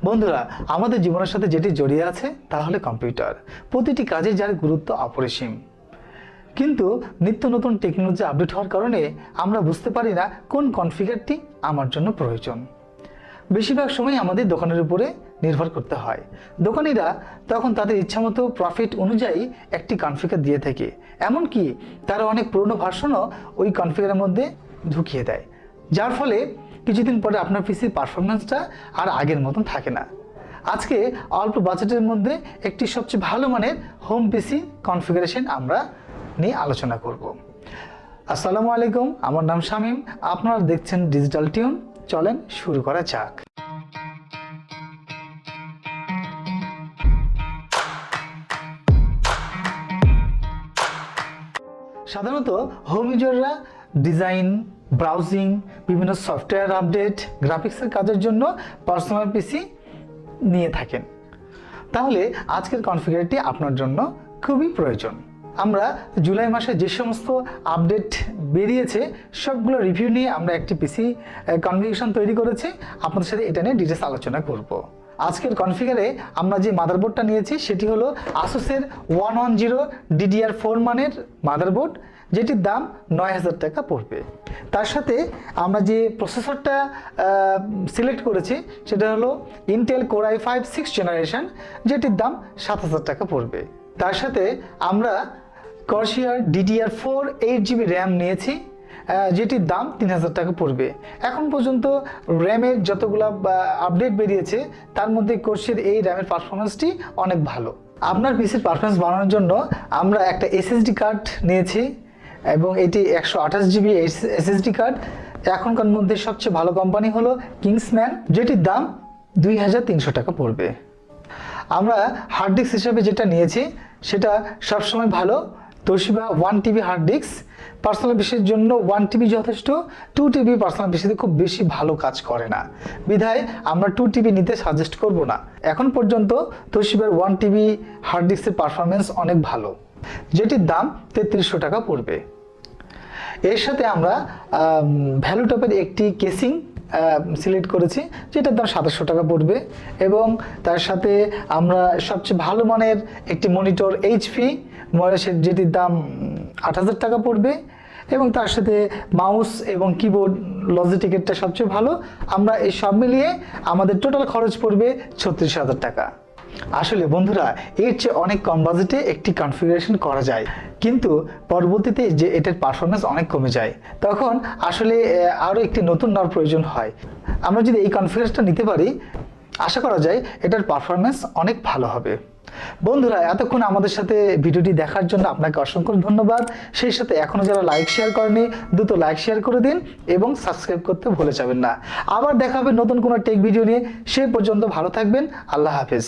বন্ধুরা, আমাদের জীবনের সাথে যেটি জড়িয়ে আছে তা হলো কম্পিউটার। প্রতিটি কাজে যার গুরুত্ব অপরিসীম। কিন্তু নিত্য নতুন টেকনোলজি আপডেট হওয়ার কারণে আমরা বুঝতে পারি না কোন কনফিগারটি আমার জন্য প্রয়োজন। বেশিরভাগ সময় আমাদের দোকানের উপরে নির্ভর করতে হয়। দোকানিরা তখন তাদের ইচ্ছামতো প্রফিট অনুযায়ী একটি কনফিগার দিয়ে থাকে, এমনকি তারা অনেক পুরনো ভার্সনও ওই কনফিগারের মধ্যে ঢুকিয়ে দেয়, যার ফলে কিছুদিন পরে আপনার পিসির পারফরমেন্সটা আর আগের মতন থাকে না। আজকে অল্প বাজেটের মধ্যে একটি সবচেয়ে ভালো মানের হোম পিসি কনফিগারেশন আমরা নিয়ে আলোচনা করব। আসসালামু আলাইকুম, আমার নাম শামীম, আপনারা দেখছেন ডিজিটাল টিউন। চলেন শুরু করা যাক। সাধারণত হোম ইউজাররা ডিজাইন, ব্রাউজিং, বিভিন্ন সফটওয়্যার আপডেট, গ্রাফিক্সের কাজের জন্য পার্সোনাল পিসি নিয়ে থাকেন। তাহলে আজকের কনফিগারটি আপনার জন্য খুবই প্রয়োজন। আমরা জুলাই মাসে যে সমস্ত আপডেট বেরিয়েছে সবগুলো রিভিউ নিয়ে আমরা একটি পিসি কনফিগারেশন তৈরি করেছি। আপনাদের সাথে এটা নিয়ে ডিটেলস আলোচনা করব। আজকের কনফিগারে আমরা যে মাদারবোর্ডটা নিয়েছি সেটি হলো ASUS-এর 110 DDR4 মানের মাদারবোর্ড, যেটির দাম 9000 টাকা পড়বে। তার সাথে আমরা যে প্রসেসরটা সিলেক্ট করেছি সেটা হলো Intel Core i5 6th generation, যেটির দাম 7000 টাকা পড়বে। তার সাথে আমরা Corsair DDR4 8GB র্যাম নিয়েছি, যেটির দাম 3000 টাকা পড়বে। এখন পর্যন্ত র্যামের যতগুলো আপডেট বেরিয়েছে তার মধ্যে Corsair এই র্যামের পারফরমেন্সটি অনেক ভালো। আপনার পিসির পারফরমেন্স বাড়ানোর জন্য আমরা একটা SSD কার্ড নিয়েছি এবং এটি 128GB SSD কার্ড। এখনকার মধ্যে সবচেয়ে ভালো কোম্পানি হলো কিংসম্যান, যেটির দাম 2300 টাকা পড়বে। আমরা হার্ড ডিস্ক হিসেবে যেটা নিয়েছি সেটা সবসময় ভালো, Toshiba 1TB hard disk. Personal পিসির জন্য 1TB যথেষ্ট, 2TB পার্সোনাল পিসিতে খুব বেশি ভালো কাজ করে না, বিধায় আমরা 2TB নিতে সাজেস্ট করব না। এখন পর্যন্ত তোশিবার 1TB হার্ড ডিস্কের পারফরমেন্স অনেক ভালো, যেটির দাম 3300 টাকা পড়বে। এর সাথে আমরা ভ্যালুটপের একটি কেসিং সিলেক্ট করেছি, যেটার দাম 2700 টাকা পড়বে। এবং তার সাথে আমরা সবচেয়ে ভালো মানের একটি মনিটর HP, যেটির দাম 8000 টাকা পড়বে। এবং তার সাথে মাউস এবং কিবোর্ড লজিটেকেরটা সবচেয়ে ভালো। আমরা এই সব মিলিয়ে আমাদের টোটাল খরচ পড়বে 36000 টাকা। আসলে বন্ধুরা, এর চেয়ে অনেক কম বাজেটে একটি কনফিগারেশন করা যায়, কিন্তু পরবর্তীতে যে এটার পারফরমেন্স অনেক কমে যায়, তখন আসলে আরও একটি নতুন নেওয়ার প্রয়োজন হয়। আমরা যদি এই কনফিগারেশনটা নিতে পারি, আশা করা যায় এটার পারফরমেন্স অনেক ভালো হবে। বন্ধুরা, এতক্ষণ আমাদের সাথে ভিডিওটি দেখার জন্য আপনাকে অসংখ্য ধন্যবাদ। সেই সাথে এখনও যারা লাইক শেয়ার করেনি, দ্রুত লাইক শেয়ার করে দিন এবং সাবস্ক্রাইব করতে ভুলে যাবেন না। আবার দেখা হবে নতুন কোনো টেক ভিডিও নিয়ে। সে পর্যন্ত ভালো থাকবেন। আল্লাহ হাফেজ।